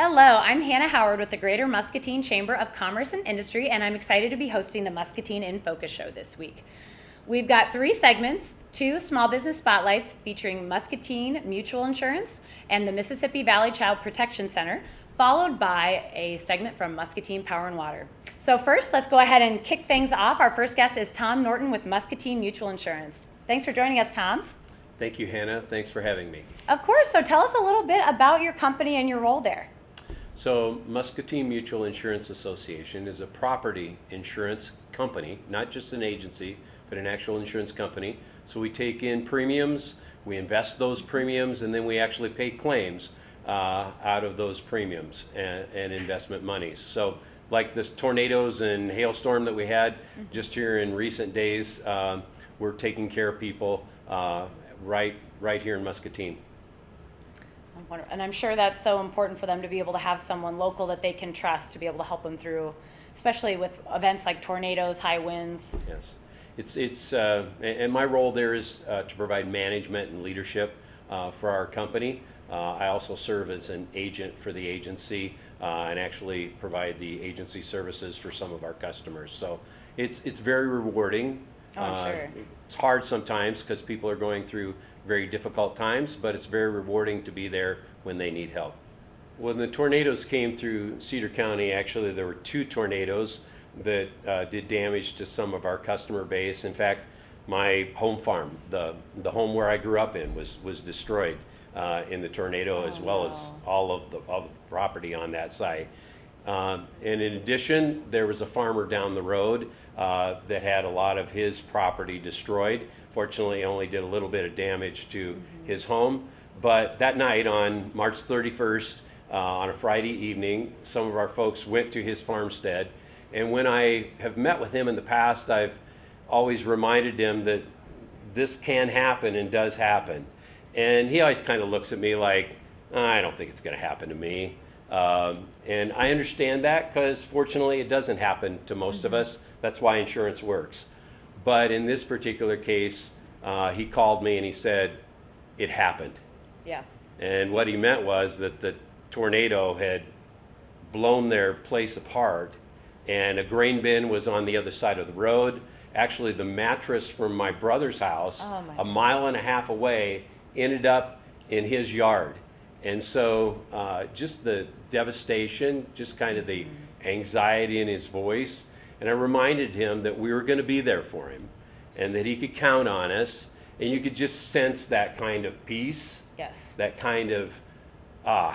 Hello, I'm Hannah Howard with the Greater Muscatine Chamber of Commerce and Industry, and I'm excited to be hosting the Muscatine in Focus show this week. We've got 3 segments, 2 small business spotlights featuring Muscatine Mutual Insurance and the Mississippi Valley Child Protection Center, followed by a segment from Muscatine Power and Water. So first, let's go ahead and kick things off. Our first guest is Tom Norton with Muscatine Mutual Insurance. Thanks for joining us, Tom. Thank you, Hannah. Thanks for having me. Of course, so tell us a little bit about your company and your role there. So Muscatine Mutual Insurance Association is a property insurance company, not just an agency, but an actual insurance company. So we take in premiums, we invest those premiums, and then we actually pay claims out of those premiums and investment monies. So like this tornadoes and hailstorm that we had just here in recent days, we're taking care of people right here in Muscatine. And I'm sure that's so important for them to be able to have someone local that they can trust to be able to help them through, especially with events like tornadoes, high winds. Yes, and my role there is to provide management and leadership for our company. I also serve as an agent for the agency and actually provide the agency services for some of our customers. So it's very rewarding. Oh, I'm sure. It's hard sometimes because people are going through very difficult times, but it's very rewarding to be there when they need help. When the tornadoes came through Cedar County, actually there were 2 tornadoes that did damage to some of our customer base. In fact, my home farm, the home where I grew up in, was destroyed in the tornado, as well as all of the property on that site. And in addition, there was a farmer down the road that had a lot of his property destroyed. Fortunately, only did a little bit of damage to his home. But that night, on March 31st, on a Friday evening, some of our folks went to his farmstead. And when I have met with him in the past, I've always reminded him that this can happen and does happen. And he always kind of looks at me like, I don't think it's going to happen to me. And I understand that because fortunately it doesn't happen to most of us. That's why insurance works. But in this particular case, he called me and he said, it happened. Yeah. And what he meant was that the tornado had blown their place apart and a grain bin was on the other side of the road. Actually, the mattress from my brother's house, a mile and a half away, ended up in his yard. And so just the devastation, just kind of the anxiety in his voice. And I reminded him that we were going to be there for him and that he could count on us. And you could just sense that kind of peace. Yes. That kind of,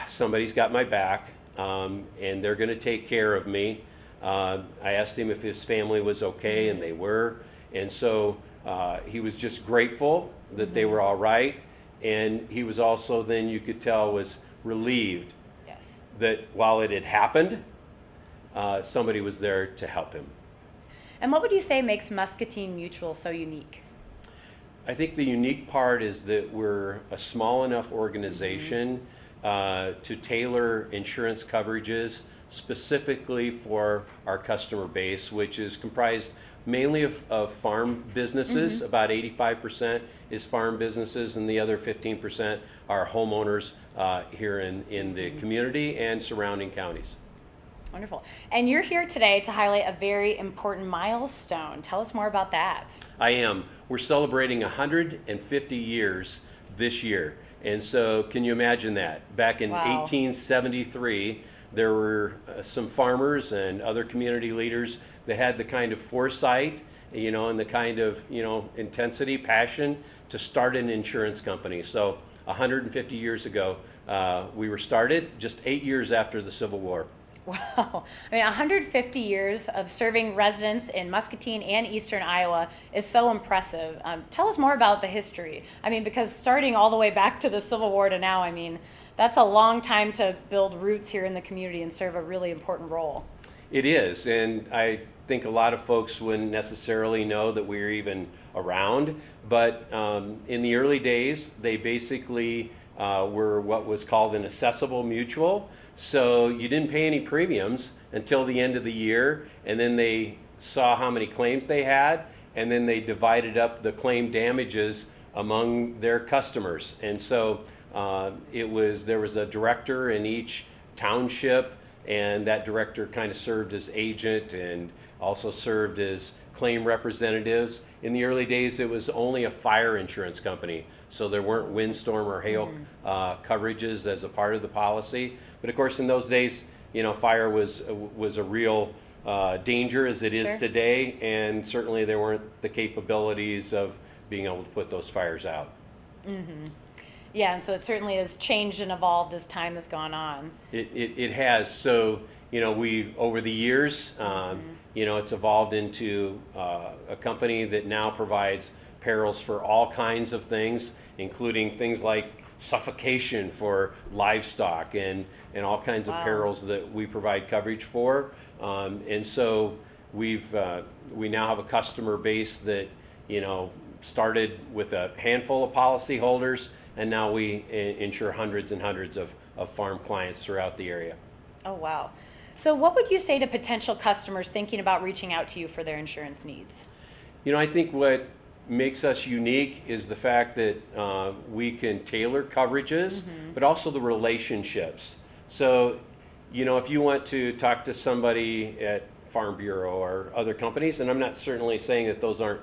somebody's got my back and they're going to take care of me. I asked him if his family was okay, and they were. And so he was just grateful that they were all right. And he was also, then you could tell, was relieved that while it had happened, somebody was there to help him. And what would you say makes Muscatine Mutual so unique? I think the unique part is that we're a small enough organization to tailor insurance coverages specifically for our customer base, which is comprised mainly of farm businesses. About 85% is farm businesses, and the other 15% are homeowners here in the community and surrounding counties. Wonderful. And you're here today to highlight a very important milestone. Tell us more about that. I am. We're celebrating 150 years this year. And so can you imagine that? Back in 1873, there were some farmers and other community leaders that had the kind of foresight, and the kind of, intensity, passion to start an insurance company. So 150 years ago, we were started just 8 years after the Civil War. Wow. 150 years of serving residents in Muscatine and eastern Iowa is so impressive. Tell us more about the history. Because starting all the way back to the Civil War to now, that's a long time to build roots here in the community and serve a really important role. It is, and I think a lot of folks wouldn't necessarily know that we're even around, but in the early days, they basically were what was called an accessible mutual. So you didn't pay any premiums until the end of the year, and then they saw how many claims they had, and then they divided up the claim damages among their customers. And so there was a director in each township, and that director kind of served as agent and also served as claim representatives. In the early days, it was only a fire insurance company, so there weren't windstorm or hail coverages as a part of the policy. But of course, in those days, fire was a real danger as it is Sure. today, and certainly there weren't the capabilities of being able to put those fires out. Yeah, and so it certainly has changed and evolved as time has gone on. It has. So, we've, over the years, it's evolved into a company that now provides perils for all kinds of things, including things like suffocation for livestock and all kinds of perils that we provide coverage for. And so we now have a customer base that, started with a handful of policyholders, and now we insure hundreds and hundreds of farm clients throughout the area. Oh, wow. So what would you say to potential customers thinking about reaching out to you for their insurance needs? I think what makes us unique is the fact that we can tailor coverages, but also the relationships. So, if you want to talk to somebody at Farm Bureau or other companies, and I'm not certainly saying that those aren't,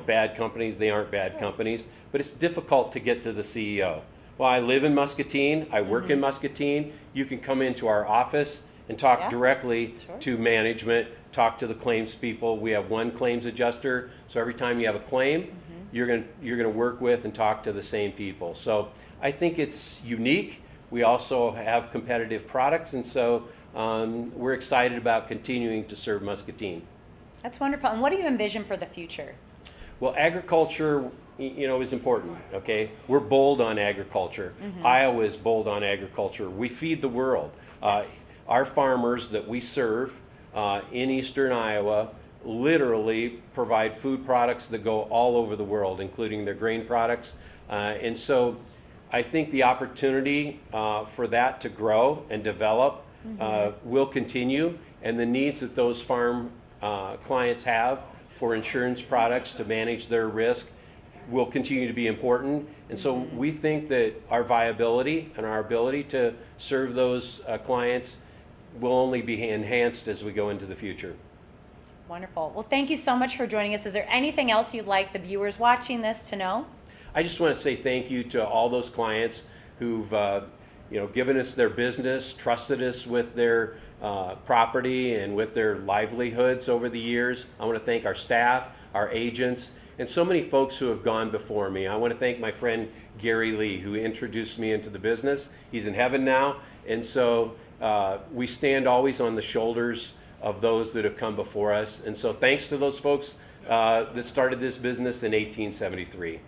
bad companies, they aren't bad companies, but it's difficult to get to the CEO. Well, I live in Muscatine, I work in Muscatine, you can come into our office and talk directly to management, talk to the claims people. We have one claims adjuster, so every time you have a claim, you're gonna work with and talk to the same people. So I think it's unique. We also have competitive products, and so we're excited about continuing to serve Muscatine. That's wonderful. And what do you envision for the future? Well, agriculture, is important, okay? We're bold on agriculture. Iowa is bold on agriculture. We feed the world. Our farmers that we serve in eastern Iowa literally provide food products that go all over the world, including their grain products. And so I think the opportunity for that to grow and develop will continue, and the needs that those farm clients have for insurance products to manage their risk will continue to be important. And so we think that our viability and our ability to serve those clients will only be enhanced as we go into the future. Wonderful. Well, thank you so much for joining us. Is there anything else you'd like the viewers watching this to know? I just want to say thank you to all those clients who've given us their business, trusted us with their property and with their livelihoods over the years. I want to thank our staff, our agents, and so many folks who have gone before me. I want to thank my friend Gary Lee, who introduced me into the business. He's in heaven now, and so we stand always on the shoulders of those that have come before us. And so thanks to those folks that started this business in 1873.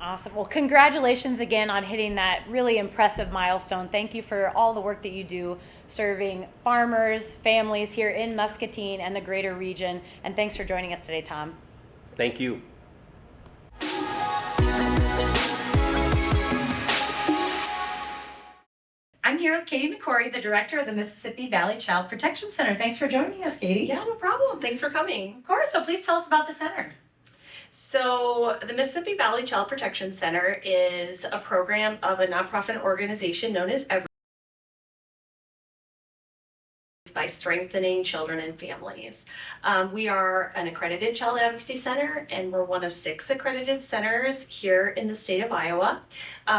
Awesome. Well, congratulations again on hitting that really impressive milestone. Thank you for all the work that you do serving farmers, families here in Muscatine and the greater region. And thanks for joining us today, Tom. Thank you. I'm here with Katie McCory, the director of the Mississippi Valley Child Protection Center. Thanks for joining us, Katie. Yeah, no problem. Thanks for coming. Of course. So please tell us about the center. So the Mississippi Valley Child Protection Center is a program of a nonprofit organization known as by strengthening children and families. We are an accredited child advocacy center, and we're one of 6 accredited centers here in the state of Iowa.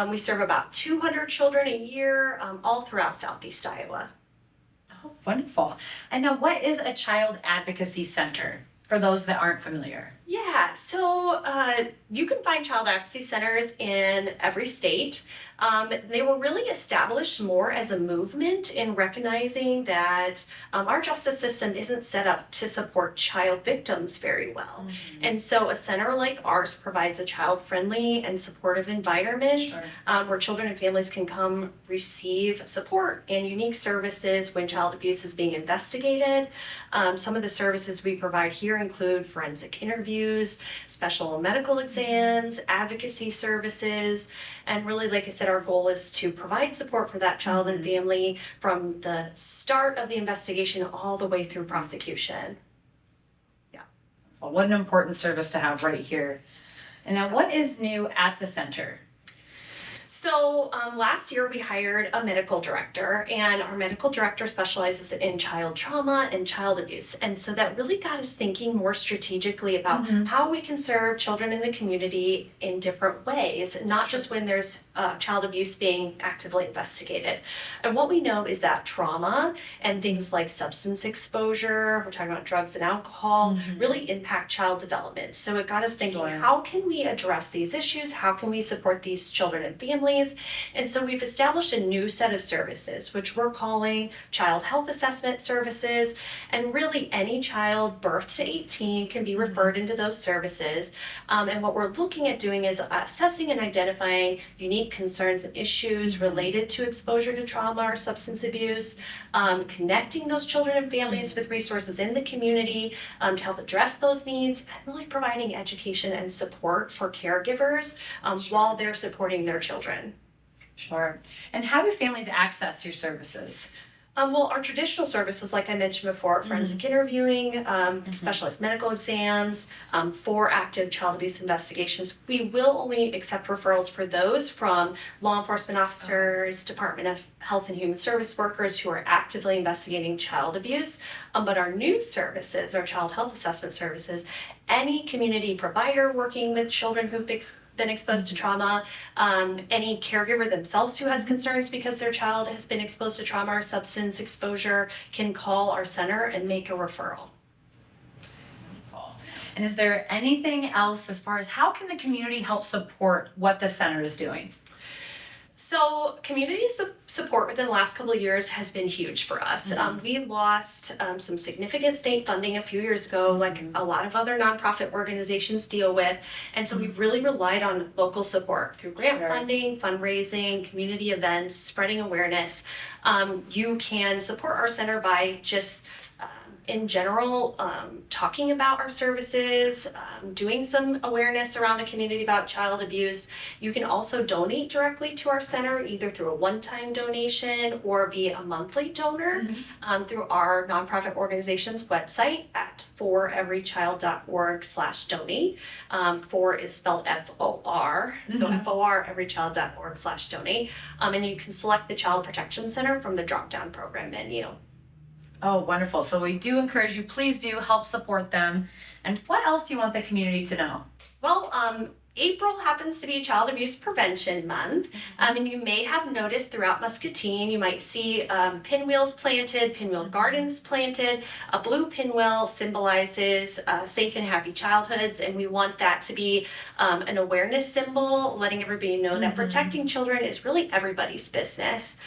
We serve about 200 children a year all throughout Southeast Iowa. Oh, wonderful. And now, what is a child advocacy center for those that aren't familiar? Yeah, so you can find child advocacy centers in every state. They were really established more as a movement in recognizing that our justice system isn't set up to support child victims very well. And so a center like ours provides a child-friendly and supportive environment where children and families can come receive support and unique services when child abuse is being investigated. Some of the services we provide here include forensic interviews, special medical exams, advocacy services, and really, like I said, our goal is to provide support for that child and family from the start of the investigation all the way through prosecution. Yeah. Well, what an important service to have right here. And now, what is new at the center? So last year we hired a medical director, and our medical director specializes in child trauma and child abuse. And so that really got us thinking more strategically about how we can serve children in the community in different ways, not just when there's child abuse being actively investigated. And what we know is that trauma and things like substance exposure, we're talking about drugs and alcohol, really impact child development. So it got us thinking, how can we address these issues? How can we support these children and families? And so we've established a new set of services, which we're calling child health assessment services. And really any child birth to 18 can be referred into those services. And what we're looking at doing is assessing and identifying unique concerns and issues related to exposure to trauma or substance abuse, connecting those children and families with resources in the community to help address those needs, and really providing education and support for caregivers while they're supporting their children. Sure. And how do families access your services? Well, our traditional services, like I mentioned before, forensic interviewing, specialized medical exams, for active child abuse investigations, we will only accept referrals for those from law enforcement officers, Department of Health and Human Service workers who are actively investigating child abuse. But our new services, our child health assessment services, any community provider working with children who've been exposed to trauma, any caregiver themselves who has concerns because their child has been exposed to trauma or substance exposure can call our center and make a referral. And is there anything else as far as how can the community help support what the center is doing? So community support within the last couple of years has been huge for us. We lost some significant state funding a few years ago, like a lot of other nonprofit organizations deal with. And so we've really relied on local support through grant funding, fundraising, community events, spreading awareness. You can support our center by just in general, talking about our services, doing some awareness around the community about child abuse. You can also donate directly to our center, either through a one-time donation or be a monthly donor through our nonprofit organization's website at foreverychild.org/donate. For is spelled FOR, so foreverychild.org/donate. And you can select the Child Protection Center from the drop-down program menu. Oh, wonderful. So we do encourage you, please do help support them. And what else do you want the community to know? Well, April happens to be Child Abuse Prevention Month, and you may have noticed throughout Muscatine, you might see pinwheels planted, pinwheel gardens planted. A blue pinwheel symbolizes safe and happy childhoods, and we want that to be an awareness symbol, letting everybody know that protecting children is really everybody's business.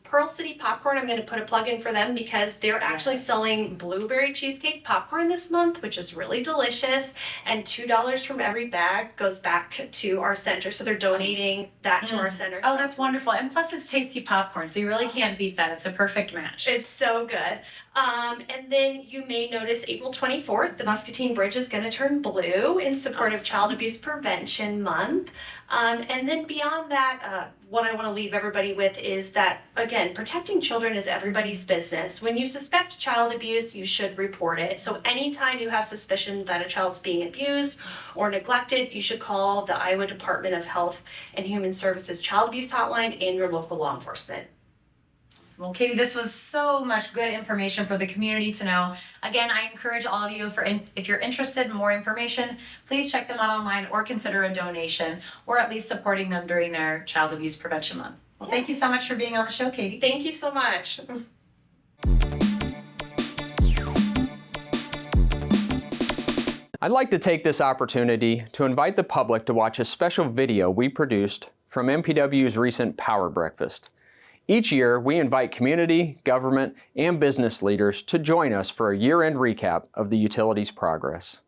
Pearl City Popcorn, I'm going to put a plug in for them because they're actually selling blueberry cheesecake popcorn this month, which is really delicious, and $2 from every bag goes back to our center, so they're donating that to our center. Oh, that's wonderful. And plus it's tasty popcorn, so you really can't beat that. It's a perfect match. It's so good. And then you may notice April 24th, the Muscatine Bridge is going to turn blue in support of Child Abuse Prevention Month. And then beyond that, what I want to leave everybody with is that, again, protecting children is everybody's business. When you suspect child abuse, you should report it. So anytime you have suspicion that a child's being abused or neglected, you should call the Iowa Department of Health and Human Services Child Abuse Hotline and your local law enforcement. Well, Katie, this was so much good information for the community to know. Again, I encourage all of you, if you're interested in more information, please check them out online or consider a donation, or at least supporting them during their Child Abuse Prevention Month. Well, thank you so much for being on the show, Katie. Thank you so much. I'd like to take this opportunity to invite the public to watch a special video we produced from MPW's recent Power Breakfast. Each year, we invite community, government, and business leaders to join us for a year-end recap of the utility's progress.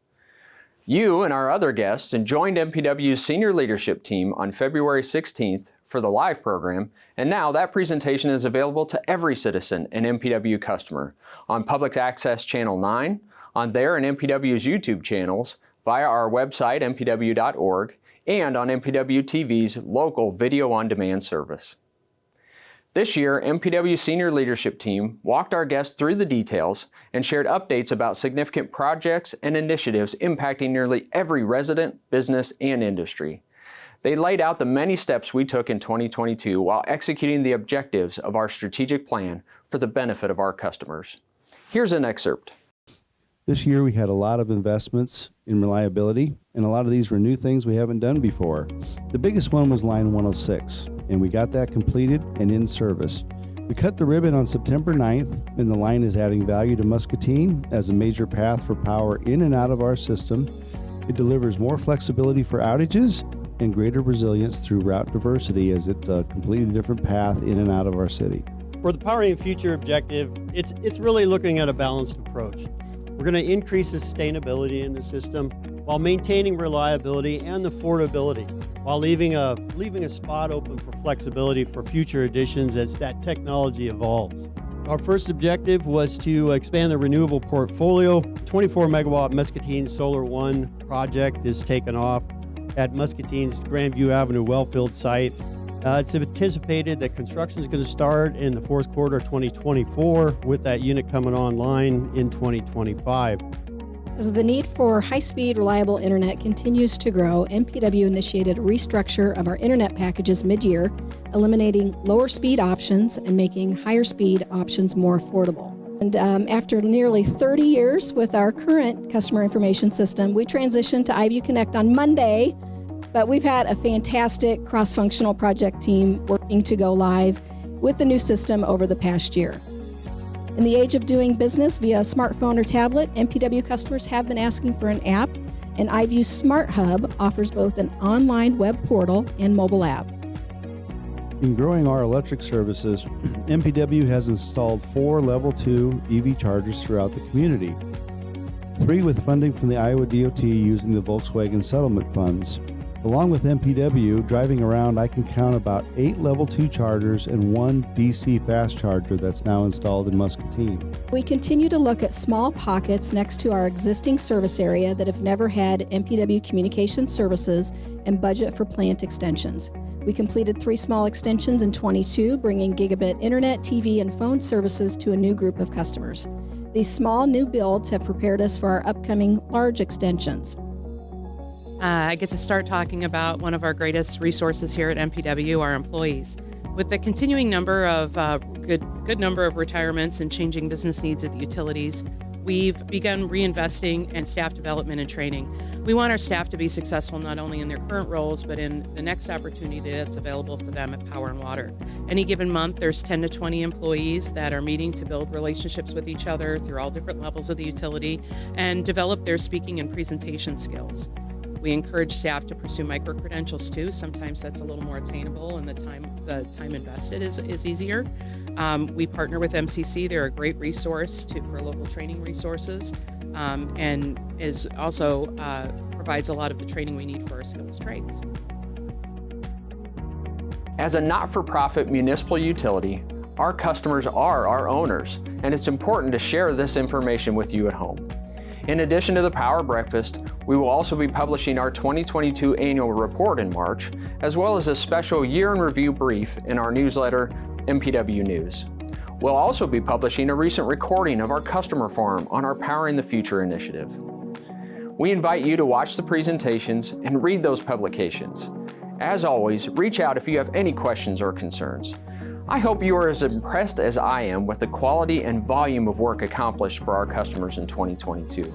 You and our other guests joined MPW's senior leadership team on February 16th for the live program, and now that presentation is available to every citizen and MPW customer on Public Access Channel 9, on their and MPW's YouTube channels, via our website, mpw.org, and on MPW TV's local video-on-demand service. This year, MPW senior leadership team walked our guests through the details and shared updates about significant projects and initiatives impacting nearly every resident, business, and industry. They laid out the many steps we took in 2022 while executing the objectives of our strategic plan for the benefit of our customers. Here's an excerpt. This year we had a lot of investments in reliability, and a lot of these were new things we haven't done before. The biggest one was line 106, and we got that completed and in service. We cut the ribbon on September 9th, and the line is adding value to Muscatine as a major path for power in and out of our system. It delivers more flexibility for outages and greater resilience through route diversity as it's a completely different path in and out of our city. For the Powering Future objective, it's really looking at a balanced approach. We're going to increase sustainability in the system while maintaining reliability and affordability, while leaving a spot open for flexibility for future additions as that technology evolves. Our first objective was to expand the renewable portfolio. 24 megawatt Muscatine Solar One project is taken off at Muscatine's Grandview Avenue wellfield site. It's anticipated that construction is going to start in the fourth quarter of 2024, with that unit coming online in 2025. As the need for high-speed, reliable internet continues to grow, MPW initiated a restructure of our internet packages mid-year, eliminating lower speed options and making higher speed options more affordable. And after nearly 30 years with our current customer information system, we transitioned to iView Connect on Monday, but we've had a fantastic cross-functional project team working to go live with the new system over the past year. In the age of doing business via smartphone or tablet, MPW customers have been asking for an app, and iView Smart Hub offers both an online web portal and mobile app. In growing our electric services, MPW has installed 4 Level 2 EV chargers throughout the community, 3 with funding from the Iowa DOT using the Volkswagen settlement funds. Along with MPW, driving around, I can count about 8 Level 2 chargers and 1 DC fast charger that's now installed in Muscatine. We continue to look at small pockets next to our existing service area that have never had MPW communication services and budget for plant extensions. We completed 3 small extensions in 22, bringing gigabit internet, TV, and phone services to a new group of customers. These small new builds have prepared us for our upcoming large extensions. I get to start talking about one of our greatest resources here at MPW, our employees. With the continuing number of good number of retirements and changing business needs at the utilities, we've begun reinvesting in staff development and training. We want our staff to be successful not only in their current roles, but in the next opportunity that's available for them at Power and Water. Any given month, there's 10 to 20 employees that are meeting to build relationships with each other through all different levels of the utility and develop their speaking and presentation skills. We encourage staff to pursue micro-credentials too. Sometimes that's a little more attainable and the time invested is easier. We partner with MCC. They're a great resource for local training resources and is also provides a lot of the training we need for our skills trades. As a not-for-profit municipal utility, our customers are our owners, and it's important to share this information with you at home. In addition to the Power Breakfast, we will also be publishing our 2022 Annual Report in March, as well as a special Year in Review brief in our newsletter, MPW News. We'll also be publishing a recent recording of our customer forum on our Powering the Future initiative. We invite you to watch the presentations and read those publications. As always, reach out if you have any questions or concerns. I hope you are as impressed as I am with the quality and volume of work accomplished for our customers in 2022.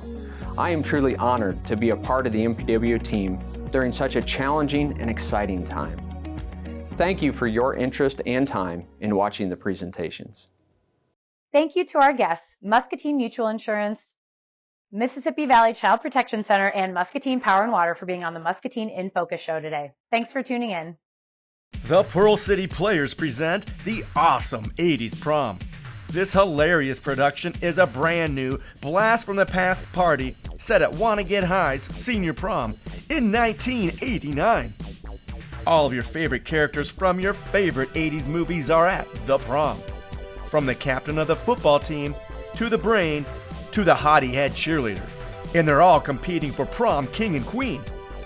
I am truly honored to be a part of the MPW team during such a challenging and exciting time. Thank you for your interest and time in watching the presentations. Thank you to our guests, Muscatine Mutual Insurance, Mississippi Valley Child Protection Center, and Muscatine Power and Water for being on the Muscatine in Focus show today. Thanks for tuning in. The Pearl City Players present the awesome 80s Prom. This hilarious production is a brand new blast from the past party set at Wanna Get High's Senior Prom in 1989. All of your favorite characters from your favorite 80s movies are at the prom. From the captain of the football team, to the brain, to the hottie head cheerleader. And they're all competing for prom king and queen,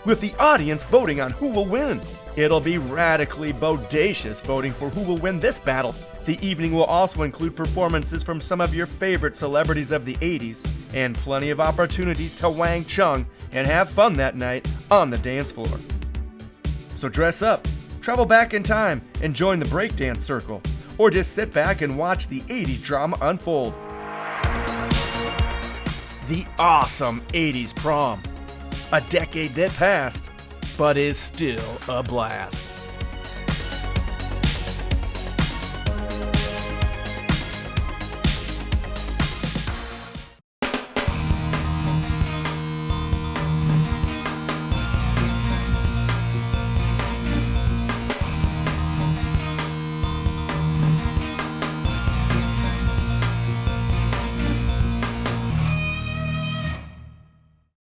with the audience voting on who will win. It'll be radically bodacious voting for who will win this battle. The evening will also include performances from some of your favorite celebrities of the 80s, and plenty of opportunities to wang chung and have fun that night on the dance floor. So dress up, travel back in time, and join the breakdance circle. Or just sit back and watch the 80s drama unfold. The awesome 80s prom. A decade that passed, but is still a blast.